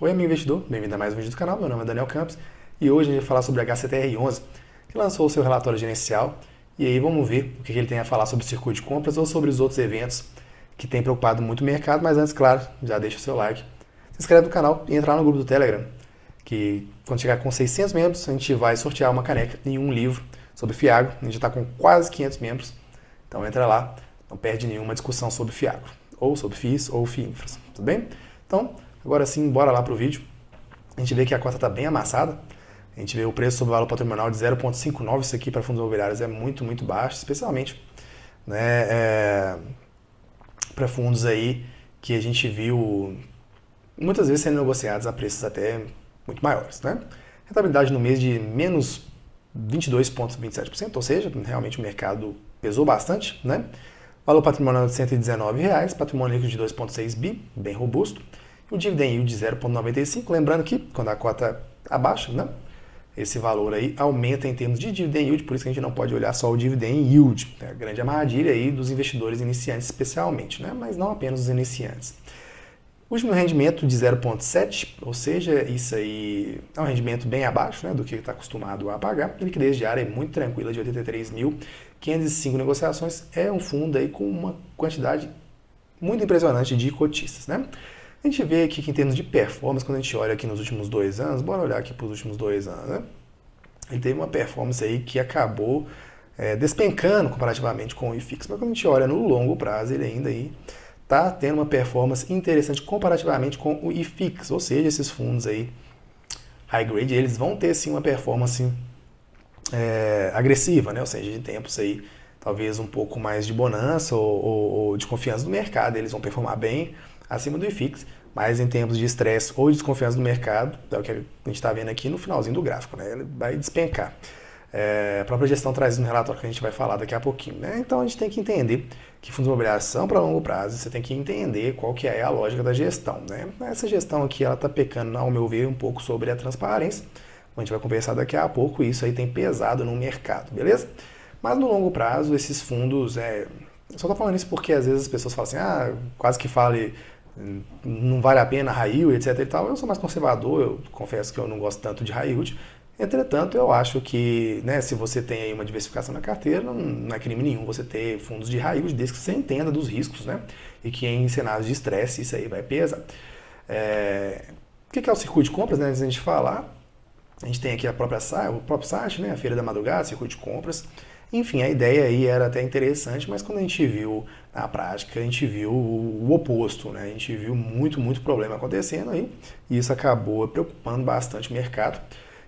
Oi, amigo investidor, bem-vindo a mais um vídeo do canal. Meu nome é Daniel Campos e hoje a gente vai falar sobre a HCTR11, que lançou o seu relatório gerencial. E aí vamos ver o que ele tem a falar sobre o circuito de compras ou sobre os outros eventos que tem preocupado muito o mercado. Mas antes, claro, já deixa o seu like, se inscreve no canal e entrar no grupo do Telegram, que quando chegar com 600 membros, a gente vai sortear uma caneca e um livro sobre Fiagro. A gente já está com quase 500 membros, então entra lá, não perde nenhuma discussão sobre Fiagro, ou sobre FIIs ou FIINFRAs, tudo bem? Então, agora sim, bora lá para o vídeo. A gente vê que a cota está bem amassada. A gente vê o preço sobre o valor patrimonial de 0,59. Isso aqui para fundos imobiliários é muito, muito baixo, especialmente, né, para fundos aí que a gente viu muitas vezes sendo negociados a preços até muito maiores, né? Rentabilidade no mês de menos 22,27%, ou seja, realmente o mercado pesou bastante, né? Valor patrimonial de R$ 119, patrimônio líquido de 2,6 bi, bem robusto. E o dividend yield de 0,95, lembrando que quando a cota abaixa, né, esse valor aí aumenta em termos de dividend yield, por isso que a gente não pode olhar só o dividend yield. É a grande armadilha aí dos investidores iniciantes especialmente, né, mas não apenas os iniciantes. Último rendimento de 0,7, ou seja, isso aí é um rendimento bem abaixo, né, do que está acostumado a pagar. A liquidez diária é muito tranquila, de 83.505 negociações. É um fundo aí com uma quantidade muito impressionante de cotistas, né? A gente vê aqui que em termos de performance, quando a gente olha aqui nos últimos 2 anos, bora olhar aqui para os últimos 2 anos, né? Ele teve uma performance aí que acabou despencando comparativamente com o IFIX, mas quando a gente olha no longo prazo, ele ainda aí está tendo uma performance interessante comparativamente com o IFIX, ou seja, esses fundos aí high grade, eles vão ter sim uma performance agressiva, né? Ou seja, de tempos aí talvez um pouco mais de bonança ou de confiança do mercado, eles vão performar bem acima do IFIX, mas em tempos de estresse ou de desconfiança do mercado, é o que a gente está vendo aqui no finalzinho do gráfico, né? Ele vai despencar. A própria gestão traz um relatório que a gente vai falar daqui a pouquinho, né? Então a gente tem que entender que fundos imobiliários são para longo prazo, você tem que entender qual que é a lógica da gestão, né? Essa gestão aqui, ela está pecando, ao meu ver, um pouco sobre a transparência, a gente vai conversar daqui a pouco, e isso aí tem pesado no mercado, beleza? Mas no longo prazo, esses fundos, eu só estou falando isso porque às vezes as pessoas falam assim, quase que fale, não vale a pena high yield, etc e tal. Eu sou mais conservador, eu confesso que eu não gosto tanto de high yield. Entretanto, eu acho que, né, se você tem aí uma diversificação na carteira, não é crime nenhum você ter fundos de high yield, desde que você entenda dos riscos, né? E que em cenários de estresse isso aí vai pesar. O que é o circuito de compras, né? Antes de a gente falar, a gente tem aqui o próprio site, né? A Feira da Madrugada, circuito de compras. Enfim, a ideia aí era até interessante, mas quando a gente viu na prática, a gente viu o oposto, né? A gente viu muito, muito problema acontecendo aí, e isso acabou preocupando bastante o mercado.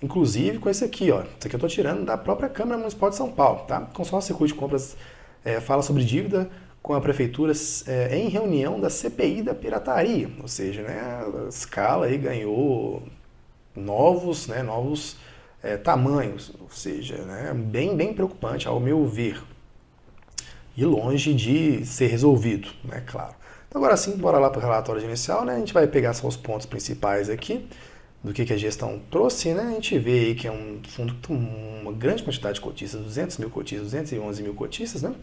Inclusive com esse aqui, ó. Isso aqui eu estou tirando da própria Câmara Municipal de São Paulo, tá? O consórcio circuito de compras fala sobre dívida com a prefeitura em reunião da CPI da pirataria, ou seja, né, a escala aí ganhou novos tamanhos, ou seja, né, bem, bem preocupante ao meu ver, e longe de ser resolvido, né, claro. Então, agora sim, bora lá para o relatório inicial, né, a gente vai pegar só os pontos principais aqui, do que a gestão trouxe, né? A gente vê aí que é um fundo com uma grande quantidade de cotistas, 200 mil cotistas, 211 mil cotistas, né?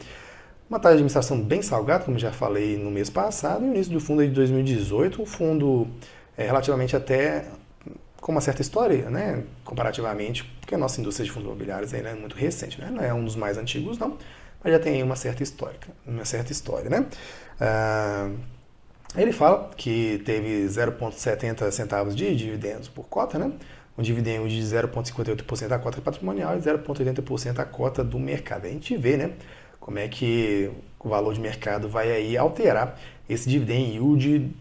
Uma taxa de administração bem salgada, como já falei no mês passado, e o início do fundo aí de 2018, um fundo relativamente até com uma certa história, né? Comparativamente, porque a nossa indústria de fundos imobiliários ainda é muito recente, né? Não é um dos mais antigos, não, mas já tem aí uma certa história, né? Ele fala que teve 0,70 centavos de dividendos por cota, né? Um dividendo de 0,58% da cota patrimonial e 0,80% a cota do mercado. A gente vê, né, como é que o valor de mercado vai aí alterar esse dividend yield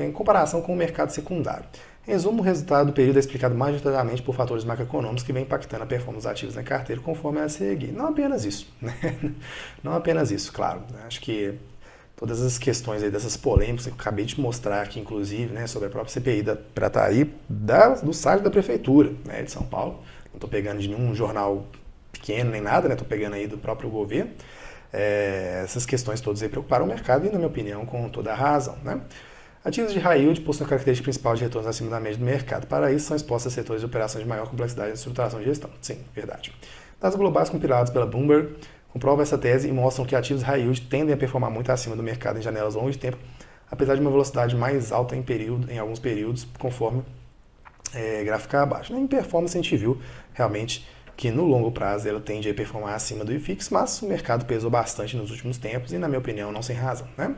em comparação com o mercado secundário. Em resumo, o resultado do período é explicado majoritariamente por fatores macroeconômicos que vêm impactando a performance ativos na carteira conforme a seguir. Não apenas isso, né? Não apenas isso, claro. Acho que todas as questões aí dessas polêmicas que eu acabei de mostrar aqui, inclusive, né, sobre a própria CPI da pirataria do site da prefeitura, né, de São Paulo. Não estou pegando de nenhum jornal pequeno nem nada, né, estou pegando aí do próprio governo. Essas questões todas aí preocuparam o mercado e, na minha opinião, com toda a razão, né? Ativos de high yield possuem a característica principal de retornos acima da média do mercado. Para isso, são expostos a setores de operações de maior complexidade de estruturação e gestão. Sim, verdade. Dados globais compilados pela Bloomberg comprovam essa tese e mostram que ativos high yield tendem a performar muito acima do mercado em janelas longas de tempo, apesar de uma velocidade mais alta em alguns períodos, conforme gráfico abaixo. Em performance a gente viu realmente que no longo prazo ela tende a performar acima do IFIX, mas o mercado pesou bastante nos últimos tempos e, na minha opinião, não sem razão, né?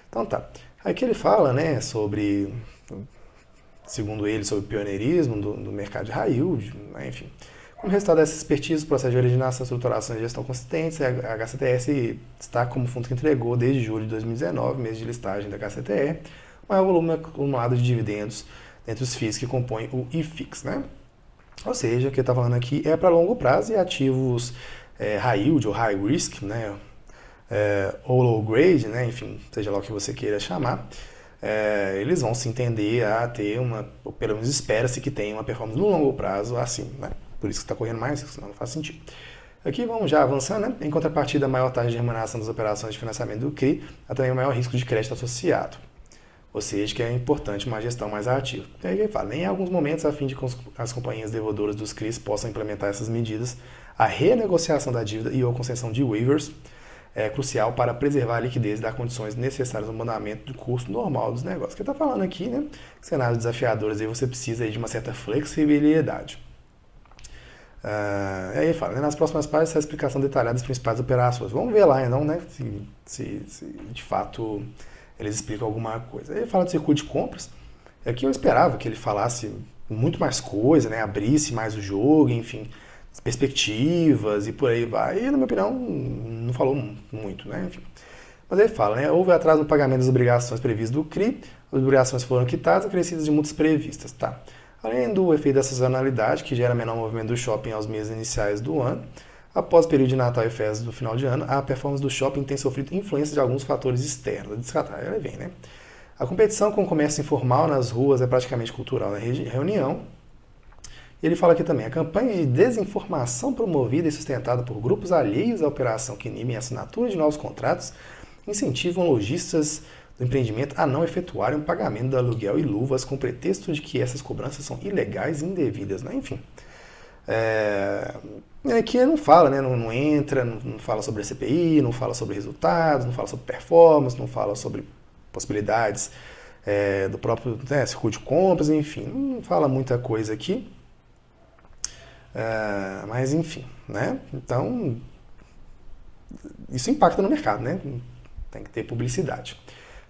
Então tá. Aqui ele fala, né, sobre, segundo ele, sobre o pioneirismo do mercado de high yield, né, enfim. Como resultado dessa expertise, processo de originação, estruturação e gestão consistentes, a HCTS está como fundo que entregou desde julho de 2019, mês de listagem da HCTR, o maior volume acumulado de dividendos entre os FIIs que compõem o IFIX, né? Ou seja, o que está falando aqui é para longo prazo e ativos high yield ou high risk, né? Ou low grade, né? Enfim, seja lá o que você queira chamar, eles vão se entender a ter ou pelo menos espera-se que tenha uma performance no longo prazo assim, né? Por isso que está correndo mais, senão não faz sentido. Aqui vamos já avançando, né? Em contrapartida, a maior taxa de remuneração das operações de financiamento do CRI, há também o maior risco de crédito associado. Ou seja, que é importante uma gestão mais ativa. E aí ele fala, em alguns momentos, a fim de que as companhias devolvedoras dos CRIs possam implementar essas medidas, a renegociação da dívida e ou concessão de waivers é crucial para preservar a liquidez e dar condições necessárias ao mandamento do curso normal dos negócios. O que está falando aqui, né? Cenários desafiadores, aí você precisa aí de uma certa flexibilidade. Aí ele fala, né, nas próximas páginas, essa explicação detalhada das principais operações. Vamos ver lá, então, né, se de fato eles explicam alguma coisa. Ele fala de circuito de compras. Aqui eu esperava que ele falasse muito mais coisa, né? Abrisse mais o jogo, enfim, perspectivas e por aí vai. E, na minha opinião, não falou muito, né? Enfim. Mas ele fala, né? Houve atraso no pagamento das obrigações previstas do CRI, as obrigações foram quitadas, acrescidas de multas previstas, tá? Além do efeito da sazonalidade, que gera menor movimento do shopping aos meses iniciais do ano, após o período de Natal e festas do final de ano, a performance do shopping tem sofrido influência de alguns fatores externos. Descartar, ela vem, né? A competição com o comércio informal nas ruas é praticamente cultural na reunião. E ele fala aqui também, a campanha de desinformação promovida e sustentada por grupos alheios à operação que inibem a assinatura de novos contratos incentivam lojistas do empreendimento a não efetuarem o pagamento do aluguel e luvas com pretexto de que essas cobranças são ilegais e indevidas, né? Enfim. Aqui não fala, né? Não entra, não fala sobre a CPI, não fala sobre resultados, não fala sobre performance, não fala sobre possibilidades do próprio circuito de compras, enfim, não fala muita coisa aqui. Mas enfim, né? Então, isso impacta no mercado, né? Tem que ter publicidade.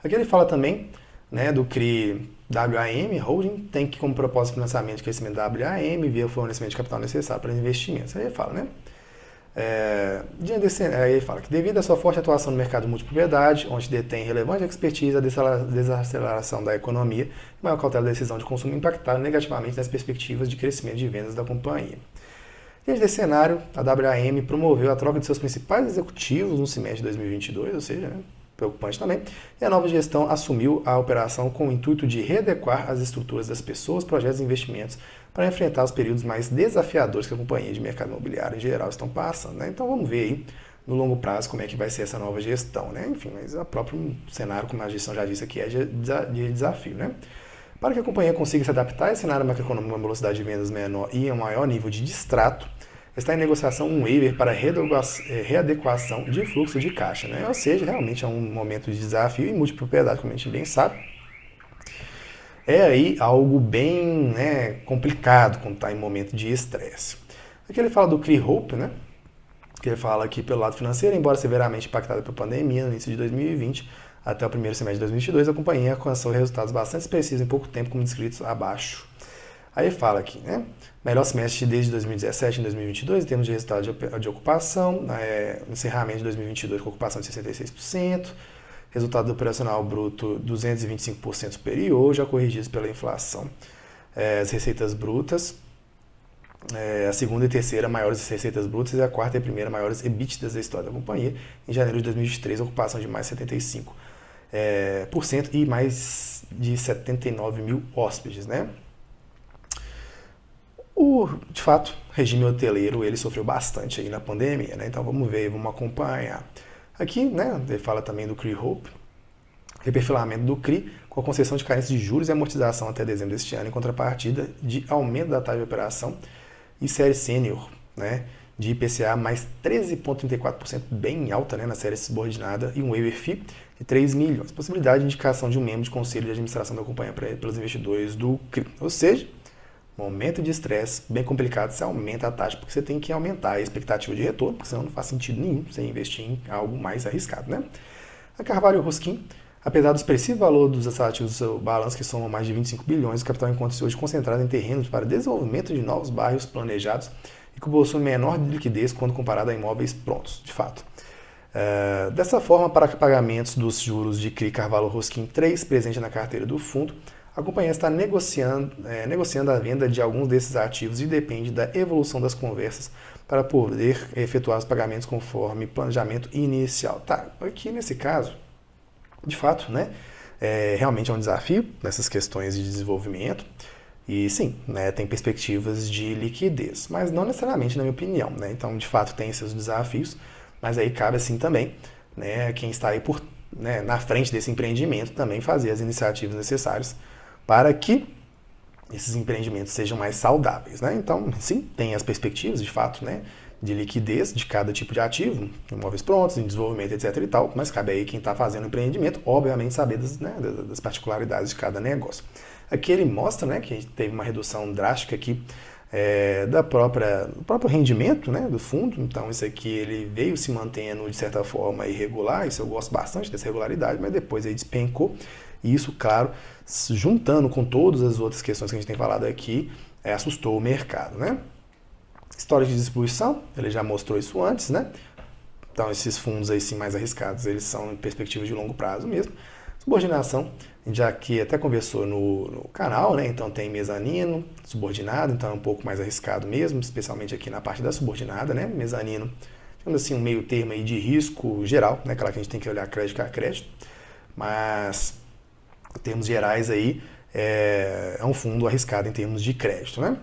Aqui ele fala também, né, do CRI WAM Holding, tem que como propósito financiamento de crescimento da WAM via fornecimento de capital necessário para investimentos. Aí ele fala, né? Aí ele fala que devido à sua forte atuação no mercado de multipropriedade, onde detém relevante expertise, a desaceleração da economia e maior cautela da decisão de consumo impactaram negativamente nas perspectivas de crescimento de vendas da companhia. Diante desse cenário, a WAM promoveu a troca de seus principais executivos no semestre de 2022, ou seja, né, preocupante também, e a nova gestão assumiu a operação com o intuito de readequar as estruturas das pessoas, projetos e investimentos para enfrentar os períodos mais desafiadores que a companhia de mercado imobiliário em geral estão passando, né? Então vamos ver aí no longo prazo como é que vai ser essa nova gestão, né? Enfim, mas o próprio cenário, como a gestão já disse aqui, é de desafio, né? Para que a companhia consiga se adaptar a esse cenário macroeconômico, uma velocidade de vendas menor e um maior nível de distrato, está em negociação um waiver para readequação de fluxo de caixa, né? Ou seja, realmente é um momento de desafio e multipropriedade, como a gente bem sabe. É aí algo bem, né, complicado quando está em momento de estresse. Aqui ele fala do CRI Hope, né? Que ele fala que pelo lado financeiro, embora severamente impactada pela pandemia no início de 2020, até o primeiro semestre de 2022, a companhia alcançou resultados bastante expressivos em pouco tempo, como descritos abaixo. Aí ele fala aqui, né? Melhor semestre desde 2017 em 2022, em termos de resultado de ocupação, encerramento de 2022 com ocupação de 66%, resultado operacional bruto 225% superior, já corrigidos pela inflação. As receitas brutas, a segunda e terceira maiores receitas brutas e a quarta e a primeira maiores EBITDAs da história da companhia. Em janeiro de 2023, ocupação de mais 75% e mais de 79 mil hóspedes, né? De fato, o regime hoteleiro ele sofreu bastante aí na pandemia, né? Então vamos ver, vamos acompanhar. Aqui, né, ele fala também do CRI Hope, reperfilamento do CRI com a concessão de carência de juros e amortização até dezembro deste ano, em contrapartida de aumento da taxa de operação e série sênior, né, de IPCA mais 13,34%, bem alta, né, na série subordinada, e um waiver fee 3 milhões. Possibilidade de indicação de um membro de conselho de administração da companhia pelos investidores do CRI. Ou seja, momento de estresse bem complicado, você aumenta a taxa, porque você tem que aumentar a expectativa de retorno, porque senão não faz sentido nenhum você investir em algo mais arriscado, né? A Carvalho Ruskin, apesar do expressivo valor dos ativos do seu balanço, que somam mais de 25 bilhões, o capital encontra-se hoje concentrado em terrenos para desenvolvimento de novos bairros planejados e que possui menor liquidez quando comparado a imóveis prontos, de fato. Dessa forma, para pagamentos dos juros de CRI Carvalho Ruskin 3 presente na carteira do fundo, a companhia está negociando a venda de alguns desses ativos e depende da evolução das conversas para poder efetuar os pagamentos conforme planejamento inicial. Tá, aqui nesse caso, de fato, né, realmente é um desafio nessas questões de desenvolvimento e sim, né, tem perspectivas de liquidez, mas não necessariamente na minha opinião, né? Então, de fato, tem seus desafios, mas aí cabe assim também, né, quem está aí na frente desse empreendimento também fazer as iniciativas necessárias para que esses empreendimentos sejam mais saudáveis, né? Então, sim, tem as perspectivas, de fato, né, de liquidez de cada tipo de ativo, imóveis prontos, em desenvolvimento, etc e tal, mas cabe aí quem está fazendo o empreendimento, obviamente, saber das particularidades de cada negócio. Aqui ele mostra, né, que a gente teve uma redução drástica aqui do próprio rendimento, né, do fundo. Então isso aqui ele veio se mantendo de certa forma irregular, isso eu gosto bastante dessa regularidade, mas depois ele despencou e isso, claro, juntando com todas as outras questões que a gente tem falado aqui, assustou o mercado, né? História de distribuição, ele já mostrou isso antes, né? Então esses fundos aí sim mais arriscados, eles são em perspectiva de longo prazo mesmo. Subordinação, a gente já aqui até conversou no canal, né? Então tem mezanino, subordinado, então é um pouco mais arriscado mesmo, especialmente aqui na parte da subordinada, né? Mezanino, digamos assim, um meio termo aí de risco geral, né? Claro que a gente tem que olhar crédito a crédito, mas em termos gerais aí é um fundo arriscado em termos de crédito, né?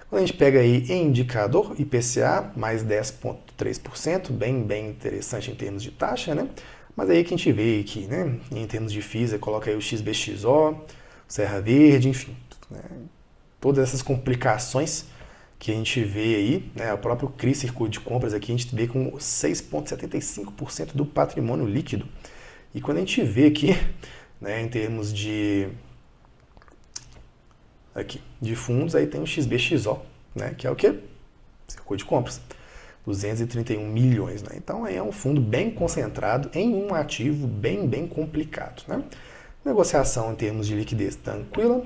Quando a gente pega aí indicador IPCA, mais 10,3%, bem interessante em termos de taxa, né? Mas aí que a gente vê aqui, né, em termos de FIIs, coloca aí o XBXO, Serra Verde, enfim, né, todas essas complicações que a gente vê aí, né, o próprio CRI Circuito de Compras aqui, a gente vê com 6,75% do patrimônio líquido. E quando a gente vê aqui, né, em termos de fundos, aí tem o XBXO, né, que é o quê? Circuito de Compras. 231 milhões, né? Então aí é um fundo bem concentrado em um ativo bem complicado, né? Negociação em termos de liquidez tranquila.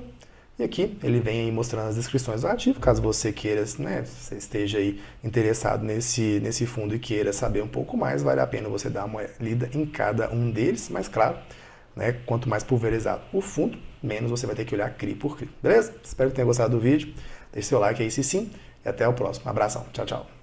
E aqui ele vem aí mostrando as descrições do ativo, caso você queira, né, você esteja aí interessado nesse fundo e queira saber um pouco mais, vale a pena você dar uma lida em cada um deles, mas claro, né, quanto mais pulverizado o fundo, menos você vai ter que olhar CRI por CRI, beleza? Espero que tenha gostado do vídeo, deixe seu like aí se sim, e até o próximo. Abração, tchau, tchau.